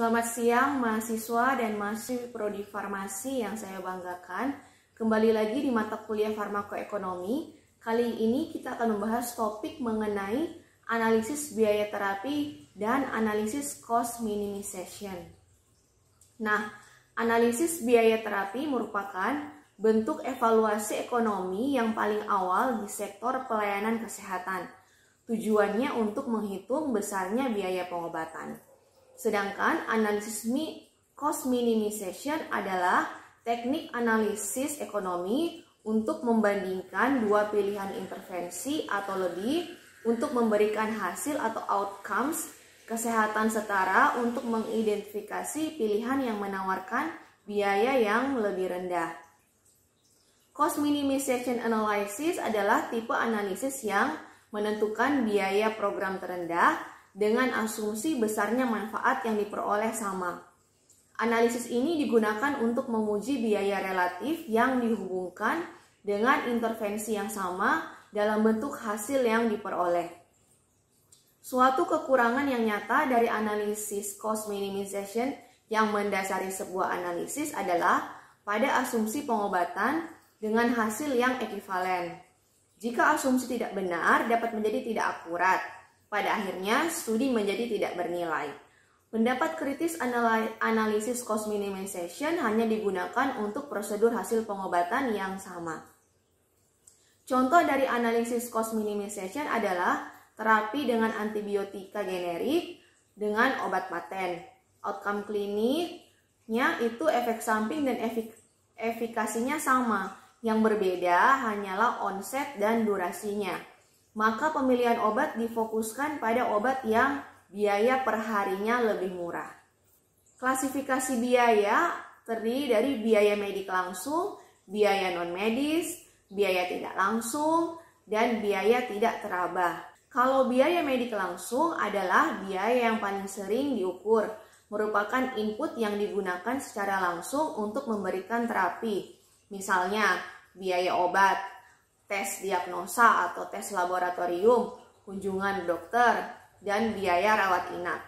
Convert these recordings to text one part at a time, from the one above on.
Selamat siang mahasiswa dan mahasiswi Prodi Farmasi yang saya banggakan. Kembali lagi di mata kuliah farmakoekonomi. Kali ini kita akan membahas topik mengenai analisis biaya terapi dan analisis cost minimization. Nah, analisis biaya terapi merupakan bentuk evaluasi ekonomi yang paling awal di sektor pelayanan kesehatan. Tujuannya untuk menghitung besarnya biaya pengobatan. Sedangkan analisis cost minimization adalah teknik analisis ekonomi untuk membandingkan dua pilihan intervensi atau lebih untuk memberikan hasil atau outcomes kesehatan setara untuk mengidentifikasi pilihan yang menawarkan biaya yang lebih rendah. Cost minimization analysis adalah tipe analisis yang menentukan biaya program terendah dengan asumsi besarnya manfaat yang diperoleh sama. Analisis ini digunakan untuk menguji biaya relatif yang dihubungkan dengan intervensi yang sama dalam bentuk hasil yang diperoleh. Suatu kekurangan yang nyata dari analisis cost minimization yang mendasari sebuah analisis adalah pada asumsi pengobatan dengan hasil yang ekivalen. Jika asumsi tidak benar, dapat menjadi tidak akurat. Pada akhirnya, studi menjadi tidak bernilai. Pendapat kritis analisis cost minimization hanya digunakan untuk prosedur hasil pengobatan yang sama. Contoh dari analisis cost minimization adalah terapi dengan antibiotika generik dengan obat paten. Outcome kliniknya itu efek samping dan efikasinya sama. Yang berbeda hanyalah onset dan durasinya. Maka pemilihan obat difokuskan pada obat yang biaya per harinya lebih murah. Klasifikasi biaya terdiri dari biaya medik langsung, biaya non-medis, biaya tidak langsung, dan biaya tidak teraba. Kalau biaya medik langsung adalah biaya yang paling sering diukur, merupakan input yang digunakan secara langsung untuk memberikan terapi. Misalnya, biaya obat, tes diagnosa atau tes laboratorium, kunjungan dokter, dan biaya rawat inap.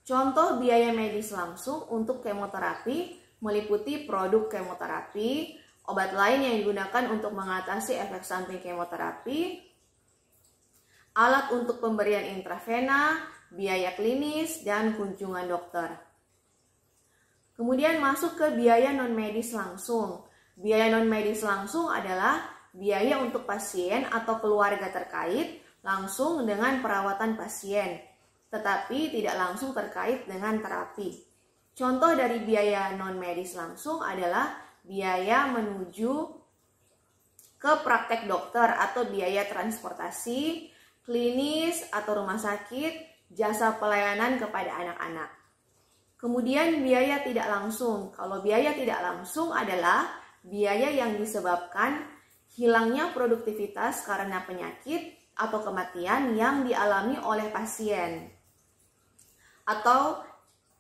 Contoh biaya medis langsung untuk kemoterapi meliputi produk kemoterapi, obat lain yang digunakan untuk mengatasi efek samping kemoterapi, alat untuk pemberian intravena, biaya klinis, dan kunjungan dokter. Kemudian masuk ke biaya non-medis langsung. Biaya non-medis langsung adalah biaya untuk pasien atau keluarga terkait langsung dengan perawatan pasien, tetapi tidak langsung terkait dengan terapi. Contoh dari biaya non-medis langsung adalah biaya menuju ke praktek dokter atau biaya transportasi, klinis atau rumah sakit, jasa pelayanan kepada anak-anak. Kemudian biaya tidak langsung. Kalau biaya tidak langsung adalah biaya yang disebabkan hilangnya produktivitas karena penyakit atau kematian yang dialami oleh pasien. Atau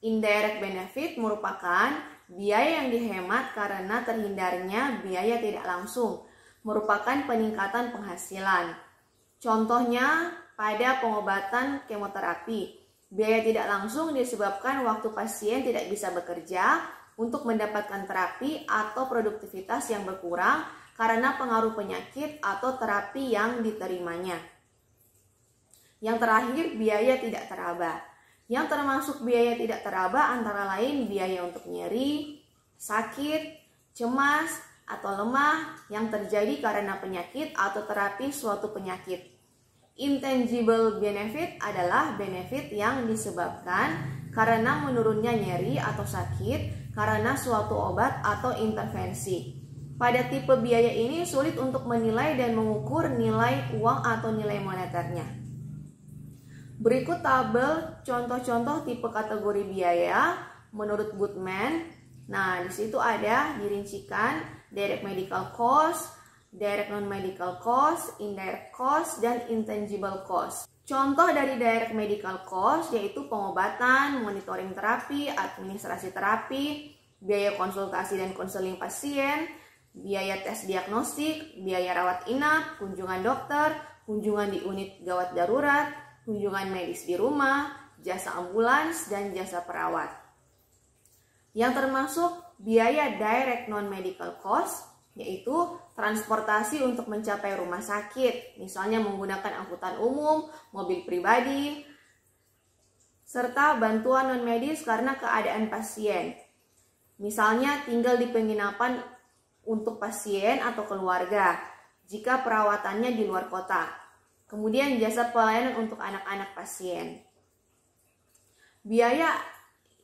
indirect benefit merupakan biaya yang dihemat karena terhindarnya biaya tidak langsung, merupakan peningkatan penghasilan. Contohnya pada pengobatan kemoterapi, biaya tidak langsung disebabkan waktu pasien tidak bisa bekerja untuk mendapatkan terapi atau produktivitas yang berkurang karena pengaruh penyakit atau terapi yang diterimanya. Yang terakhir, biaya tidak teraba. Yang termasuk biaya tidak teraba antara lain biaya untuk nyeri, sakit, cemas, atau lemah yang terjadi karena penyakit atau terapi suatu penyakit. Intangible benefit adalah benefit yang disebabkan karena menurunnya nyeri atau sakit karena suatu obat atau intervensi. Pada tipe biaya ini sulit untuk menilai dan mengukur nilai uang atau nilai moneternya. Berikut tabel contoh-contoh tipe kategori biaya menurut Goodman. Nah, di situ ada dirincikan direct medical cost, direct non-medical cost, indirect cost, dan intangible cost. Contoh dari direct medical cost yaitu pengobatan, monitoring terapi, administrasi terapi, biaya konsultasi dan konseling pasien, biaya tes diagnostik, biaya rawat inap, kunjungan dokter, kunjungan di unit gawat darurat, kunjungan medis di rumah, jasa ambulans, dan jasa perawat. yang termasuk biaya direct non-medical cost, yaitu transportasi untuk mencapai rumah sakit, misalnya menggunakan angkutan umum, mobil pribadi, serta bantuan non-medis karena keadaan pasien, misalnya tinggal di penginapan untuk pasien atau keluarga, jika perawatannya di luar kota. Kemudian jasa pelayanan untuk anak-anak pasien. Biaya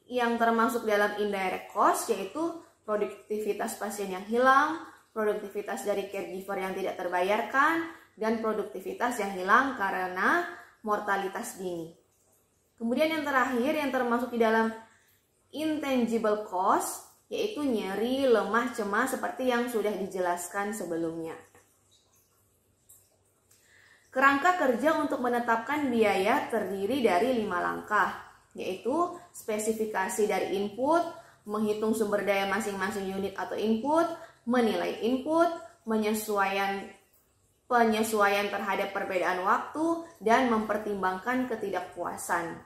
yang termasuk dalam indirect cost yaitu produktivitas pasien yang hilang, produktivitas dari caregiver yang tidak terbayarkan, dan produktivitas yang hilang karena mortalitas dini. Kemudian yang terakhir yang termasuk di dalam intangible cost yaitu nyeri, lemah, cemas seperti yang sudah dijelaskan sebelumnya. Kerangka kerja untuk menetapkan biaya terdiri dari 5 langkah, yaitu spesifikasi dari input, menghitung sumber daya masing-masing unit atau input, menilai input, penyesuaian terhadap perbedaan waktu, dan mempertimbangkan ketidakpuasan.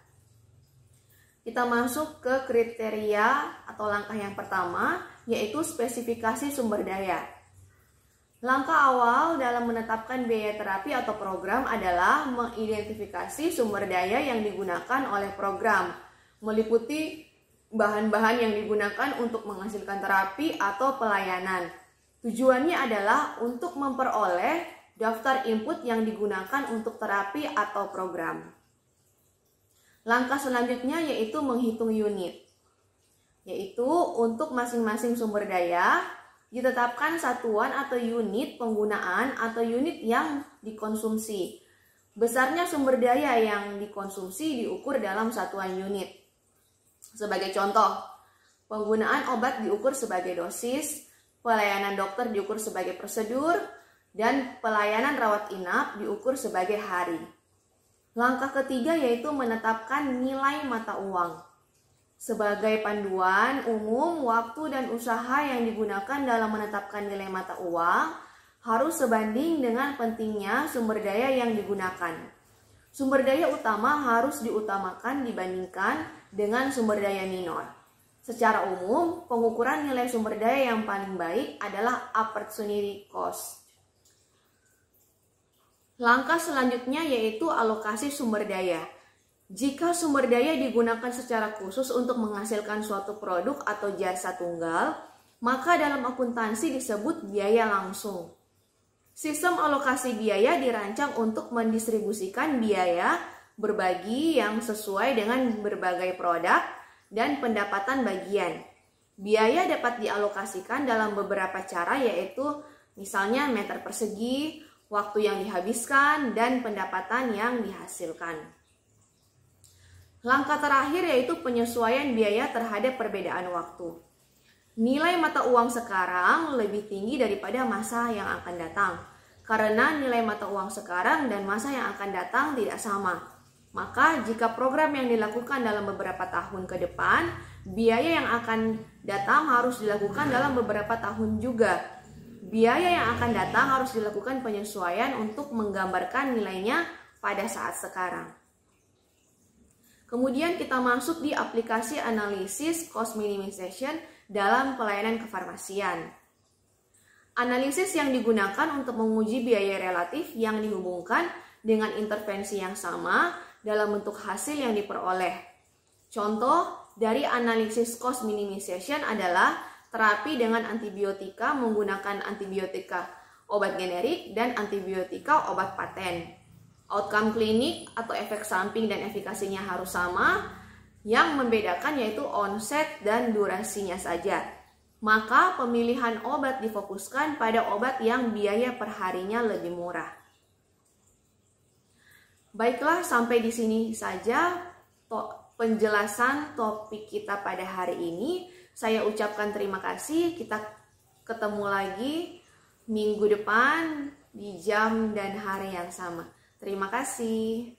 Kita masuk ke kriteria atau langkah yang pertama, yaitu spesifikasi sumber daya. Langkah awal dalam menetapkan biaya terapi atau program adalah mengidentifikasi sumber daya yang digunakan oleh program, meliputi bahan-bahan yang digunakan untuk menghasilkan terapi atau pelayanan. Tujuannya adalah untuk memperoleh daftar input yang digunakan untuk terapi atau program. Langkah selanjutnya yaitu menghitung unit, yaitu untuk masing-masing sumber daya ditetapkan satuan atau unit penggunaan atau unit yang dikonsumsi. Besarnya sumber daya yang dikonsumsi diukur dalam satuan unit. Sebagai contoh, penggunaan obat diukur sebagai dosis, pelayanan dokter diukur sebagai prosedur, dan pelayanan rawat inap diukur sebagai hari. Langkah ketiga yaitu menetapkan nilai mata uang. Sebagai panduan umum, waktu dan usaha yang digunakan dalam menetapkan nilai mata uang harus sebanding dengan pentingnya sumber daya yang digunakan. Sumber daya utama harus diutamakan dibandingkan dengan sumber daya minor. Secara umum, pengukuran nilai sumber daya yang paling baik adalah opportunity cost. Langkah selanjutnya yaitu alokasi sumber daya. Jika sumber daya digunakan secara khusus untuk menghasilkan suatu produk atau jasa tunggal, maka dalam akuntansi disebut biaya langsung. Sistem alokasi biaya dirancang untuk mendistribusikan biaya berbagi yang sesuai dengan berbagai produk dan pendapatan bagian. Biaya dapat dialokasikan dalam beberapa cara yaitu misalnya meter persegi, waktu yang dihabiskan, dan pendapatan yang dihasilkan. Langkah terakhir yaitu penyesuaian biaya terhadap perbedaan waktu. Nilai mata uang sekarang lebih tinggi daripada masa yang akan datang. Karena nilai mata uang sekarang dan masa yang akan datang tidak sama. Maka jika program yang dilakukan dalam beberapa tahun ke depan, biaya yang akan datang harus dilakukan dalam beberapa tahun juga. Biaya yang akan datang harus dilakukan penyesuaian untuk menggambarkan nilainya pada saat sekarang. Kemudian kita masuk di aplikasi analisis cost minimization dalam pelayanan kefarmasian. Analisis yang digunakan untuk menguji biaya relatif yang dihubungkan dengan intervensi yang sama dalam bentuk hasil yang diperoleh. Contoh dari analisis cost minimization adalah terapi dengan antibiotika menggunakan antibiotika obat generik dan antibiotika obat paten. Outcome klinik atau efek samping dan efikasinya harus sama, yang membedakan yaitu onset dan durasinya saja. Maka pemilihan obat difokuskan pada obat yang biaya perharinya lebih murah. Baiklah, sampai di sini saja penjelasan topik kita pada hari ini. Saya ucapkan terima kasih. Kita ketemu lagi minggu depan di jam dan hari yang sama. Terima kasih.